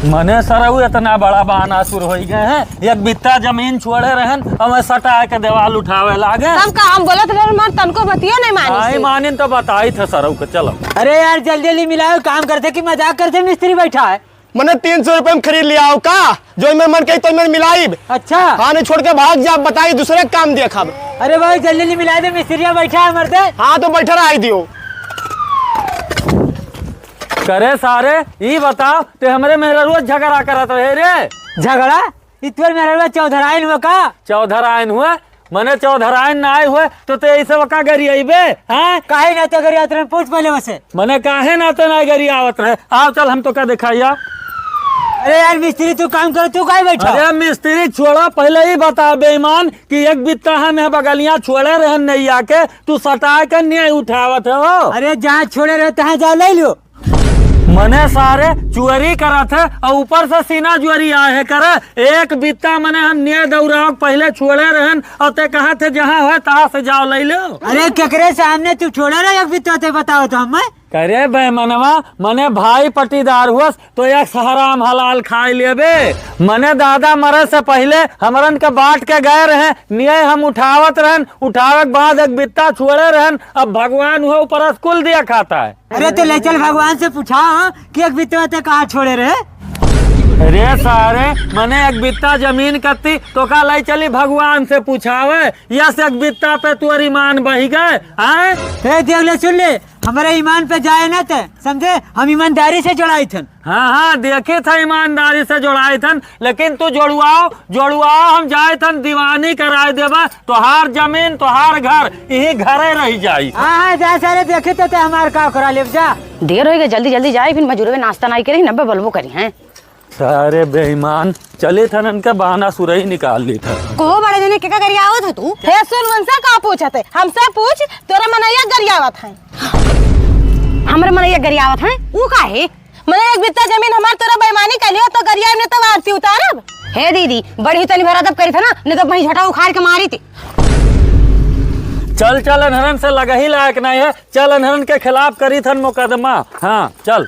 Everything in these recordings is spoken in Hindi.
मने सरऊ इतना बड़ा बहाना शुरू हो गए हैं। एक बित्ता जमीन छोड़े रहन और सटा के देवाल उठावे लागे। हम का हम बोलत रहे मार तनको बतियो नहीं मानी। आई मानिन तो बताई थे सरऊ के। चलो अरे यार जल्दी जल्दी मिलाओ, काम करते कि मजाक करते। मिस्त्री बैठा है। मैंने 300 रुपए में खरीद लिया हो का जो मैं मन कही तो मैं मिलाई। अच्छा हाँ नहीं छोड़ के भाग जा, बताई दूसरे काम देखा। अरे भाई जल्दी जल्दी मिला दे, मिस्त्रिया बैठा है मर्दे। हाँ तो बैठा रहा दियो करे सारे ये बताओ ते हमरे मेरे रोज झगड़ा करत रहे रे। झगड़ा इतवर मेरा चौधराइन हुआ का? चौधराइन हुए मने चौधराइन ना आए हुए तो ते ऐसे वका गरी आईबे। हाँ काहे ना तो गरिया तुरंत पूछ पहले वसे। मने काहे ना तो ना गरी आवत रहे। आओ चल हम तो का दिखाइया। अरे यार मिस्त्री तू काम कर, तू काहे बैठा? अरे मिस्त्री छोड़ा, पहले ही बता बेईमान कि एक बित्ता हमें बगलियां छोड़े रहन नहीं आके तू सटा के नहीं उठावत हो। अरे जहाँ छोड़े रहे तहाँ जा ले लो। मने सारे चुअरी करत है और ऊपर से सीना जुअरी आए करे। एक बित्ता मने हम निये दौराव पहले छोड़े रहन और ते कहा थे जहाँ है तहाँ से जाओ ले लो। अरे केकरे सामने तू छोड़ा रहा एक बित्ता ते बताओ तो हमें। करे बेमनवा मने भाई पटीदार हुआ तो एक हराम हलाल खाए लेबे। मने दादा मरे से पहले हमरन के बांट के गए रहे निये हम उठावत रहन, उठावे के बाद एक बित्ता छोड़े रहन। अब भगवान हुआ ऊपर कुल दिया खाता है। अरे तो ले चल भगवान से पूछा कि एक बित्ता ते कहाँ छोड़े रहे। अरे सारे मने एक बित्ता जमीन कत्ती तो का लाई चली भगवान से पूछावे। यस एक बित्ता पे तुअर ईमान बही गए। देख ले सुन ले, हमारे ईमान पे जाए ना थे समझे। हम ईमानदारी से जोड़ाई थन। हाँ हाँ देखे था ईमानदारी से जोड़ाए थन, लेकिन तू जोड़ुआओ हम जाए थन दीवानी कराए देवा। तोहार जमीन तोहार घर यही घरे रह जाई। हाँ जा सारे देखे तो हमारे का करा ले जा। देर हो गई, जल्दी जल्दी जाए फिर मजूर नाश्ता नहीं करी 90 बल्बो करी हैं। सारे बेईमान चले थन उनका बहाना सुरई निकाल ली था। को बड़े जने के गरियावत है तू? हे सुनवंसा का पूछते हमसे पूछ तोरा मनैया गरियावत है। हमरे मनैया गरियावत है ऊ काहे? मने एक बित्ता जमीन हमार तोरा बेईमानी कलियो तो गरिया ने तो आरती उतारब। हे दीदी बड़ी तनी भरा दब करी था ना, नहीं तो वही झटा उखाड़ के मारी थी। चल चल अनहरन से लगा ही लायक नहीं है। चल अनहरन के खिलाफ करी थन मुकदमा। हाँ चल।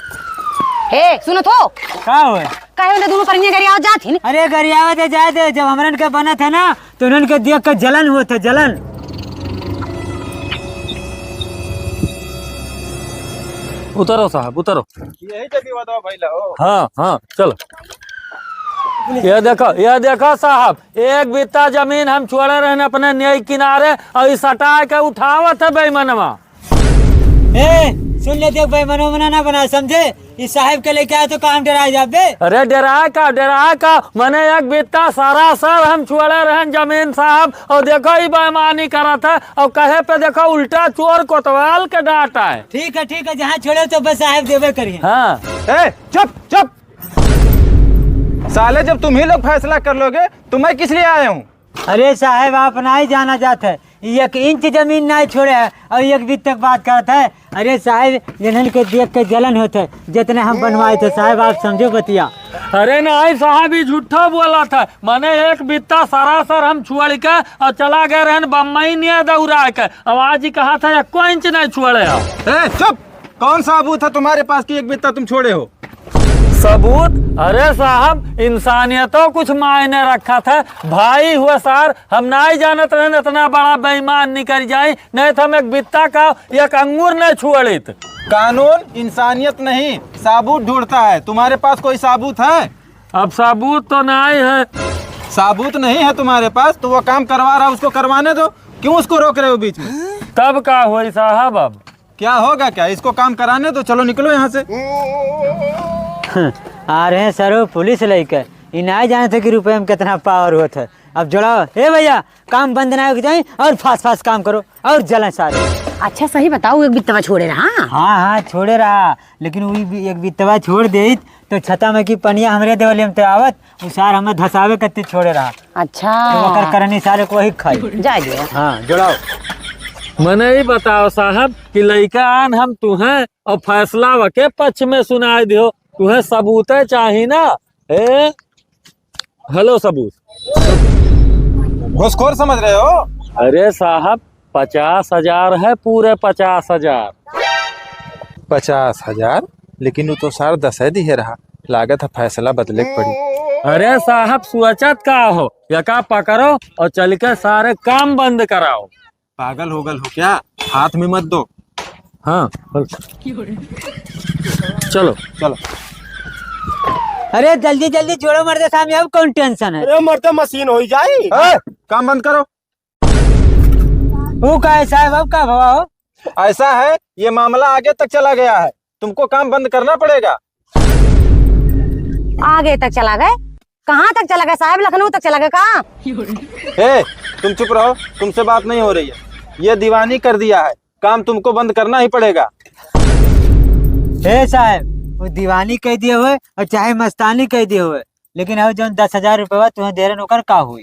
हे सुनो तो का हुए काहे ने दोनों परिया गरियावत जाती। अरे गरियावत जाए थे जब हमरन के बना था ना तो उन्हन के देख कर जलन हुआ था, जलन। उतरो साहब उतरो। यही जगह बताओ भाई लाओ। हाँ हाँ चलो। ये देखो साहब, एक बित्ता जमीन हम छोड़े रहे अपने न्याय किनारे और सटा के उठावत है बेईमानवा। सुन ले देख भाई मनो मना ना बना समझे। इस साहब के लेके आए तो काम डराए जाबे। अरे डरा का मने एक बित्ता सारा सर हम छोड़े रहे जमीन साहब और देखो ही बेईमानी करा था और कहे पे देखो उल्टा चोर कोतवाल के डांटा है। ठीक है जहाँ छोड़े तो बस साहब देवे करिए। हाँ चुप साले, जब तुम ही लोग फैसला कर लोगे तो मैं किस लिए आया हूँ? अरे साहब आप ना ही जाना जाता है, 1 इंच जमीन नहीं छोड़े है और 1 बित तक बात करता है। अरे साहब जिन्हन के देख के जलन होता है जितने हम बनवाए थे साहब, आप समझो बतिया। अरे नहीं साहब ही झूठा बोला था। मैंने एक बित्ता सरासर हम छुअड़ के और चला गए रहन बम्बई नहीं दौड़ा के। आवाज ही कहा था 1 इंच नहीं छोड़े हो। चुप, कौन सा सबूत है तुम्हारे पास कि एक बित्ता तुम छोड़े हो? सबूत? अरे साहब इंसानियतों कुछ मायने रखा था। भाई हुआ सार हम नहीं जानत रहे इतना बड़ा बेईमान निकल जाए, नहीं तो हम एक बित्ता का 1 अंगूर नहीं छुअड़ित। कानून इंसानियत नहीं सबूत ढूंढता है। तुम्हारे पास कोई सबूत है? अब सबूत तो नहीं है। सबूत नहीं है तुम्हारे पास तो वो काम करवा रहा है, उसको करवाने दो। क्यों उसको रोक रहे हो बीच में? तब का हुआ साहब? अब क्या होगा? क्या इसको काम कराने दो। चलो निकलो यहाँ से। आ रहे हैं सर पुलिस लेकर, इन्हें जाने थे कि रुपये में कितना पावर होता है। अब जोड़ाओ हे भैया, काम बंद ना हो जाए और फास्ट काम करो और जलन सारे। अच्छा सही बताओ, एक बित्तवा छोड़े रहा? हाँ छोड़े रहा, लेकिन वही एक बित्तवा छोड़ दे तो छता में की पनिया हमरे देवले में आवत सार हमें धसावे कत्ती छोड़े रहा। अच्छा तो करनी सारे को वही खाई जाए। हाँ जोड़ाओ। मने ही बताओ साहब कि लड़का आन हम तुम्हें और फैसला वके पक्ष में सुनाए दियो। तुम्हें सबूत चाहिए ना? हेलो सबूत। घुसखोर समझ रहे हो? अरे साहब 50,000 है, पूरे 50,000। 50,000? लेकिन वो तो सार 10 दी है रहा। लागत है फैसला बदले के पड़ी। अरे साहब सोचत का हो, यका पकड़ो और चल के सारे काम बंद कराओ। पागल हो क्या? हाथ में मत दो। हाँ चलो चलो। अरे जल्दी जल्दी जोड़ो मर्दे साहब, अब कौन टेंशन है? अरे मरते मशीन हो जाए। काम बंद करो। वो का है साहब, अब का भवा हो? ऐसा है, ये मामला आगे तक चला गया है, तुमको काम बंद करना पड़ेगा। आगे तक चला गए? कहाँ तक चला गया साहब? लखनऊ तक चला गया? कहाँ? तुम चुप रहो, तुमसे बात नहीं हो रही है। ये दीवानी कर दिया है, काम तुमको बंद करना ही पड़ेगा। हे साहब, वो दीवानी कह दिए हुए और चाहे मस्तानी कह दिए हुए, लेकिन अब जो 10,000 रुपया तुम्हें दे रहे ओकर का हुई?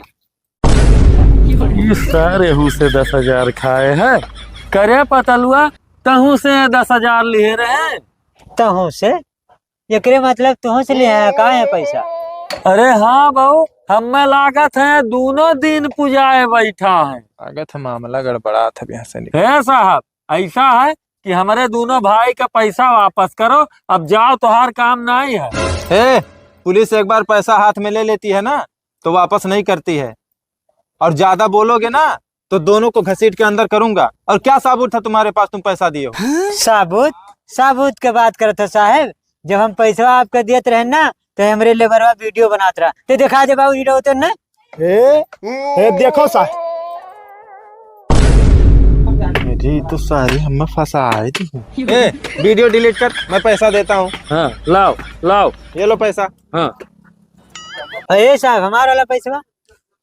इस सारे हु से 10,000 खाए हैं, करे पतलुआ तहू से 10,000 लिए रहे। तहु से? एकरे मतलब तुहों से ले आया का है पैसा? अरे हाँ बहू, हमें लागत है दोनों दिन पुजाए बैठा है। लागत है मामला गड़बड़ा था यहाँ से निकल। है साहब, ऐसा है कि हमारे दोनों भाई का पैसा वापस करो, अब जाओ, तुहार काम नहीं है। पुलिस एक बार पैसा हाथ में ले लेती है ना तो वापस नहीं करती है, और ज्यादा बोलोगे ना तो दोनों को घसीट के अंदर करूंगा। और क्या सबूत था तुम्हारे पास, तुम पैसा दिए हो? साबुत? साबुत के बात करते साहब, जब हम पैसा आपके देते रहे ना तो हमरे लेबरवा वीडियो बनात रहा, तो दिखा दे बाबू वीडियो तो ना। देखो साहब, मेरी तो सारी हमें फंसा थी। वीडियो डिलीट कर, मैं पैसा देता हूँ। हाँ लाओ लाओ, ये लो पैसा। हाँ अरे साहब, हमारा वाला पैसा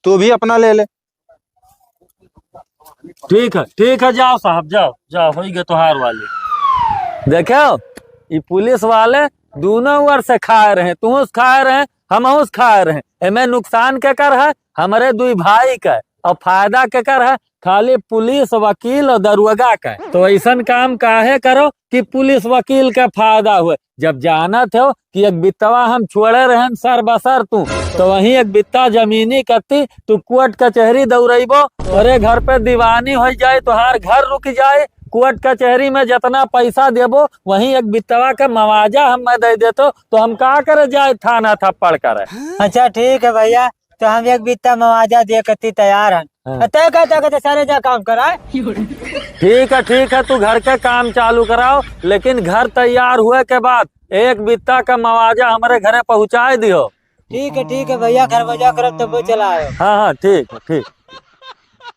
तू भी अपना ले ले। ठीक है, जाओ साहब, जाओ जाओ, हो गए तुहार वाले। देखो ये पुलिस वाले दोनों ओर से खाए रहे, तू खाए रहे, हम खाए रहे। एमे नुकसान के कर है हमारे दुई भाई का, और फायदा के कर है खाली पुलिस वकील और दरोगा का। तो ऐसा काम काहे करो कि पुलिस वकील का फायदा हुए। जब जानत हो कि एक बित्तवा हम छोड़े रहे सर बसर तू, तो वहीं एक बित्ता जमीनी कत्ती तू कोर्ट कचहरी दौड़ेबो, तोरे घर पे दीवानी हो जाए, तुहार घर रुक जाए, कोर्ट कचहरी में जितना पैसा देबो वहीं एक बित्तवा का मवाजा हम दे देतो, तो हम का करे जाए थाना थप्पड़ करे। अच्छा ठीक है भैया, तो हम एक बित्ता मवाजा दे कती तैयार हैं। तय कहते सारे जा काम कराए। ठीक है, तू घर के काम चालू कराओ, लेकिन घर तैयार हुए के बाद एक बित्ता का मवाजा हमारे घरे पहुँचाए दियो। ठीक है भैया, घर बजा कर तब चला आयो। हाँ ठीक है।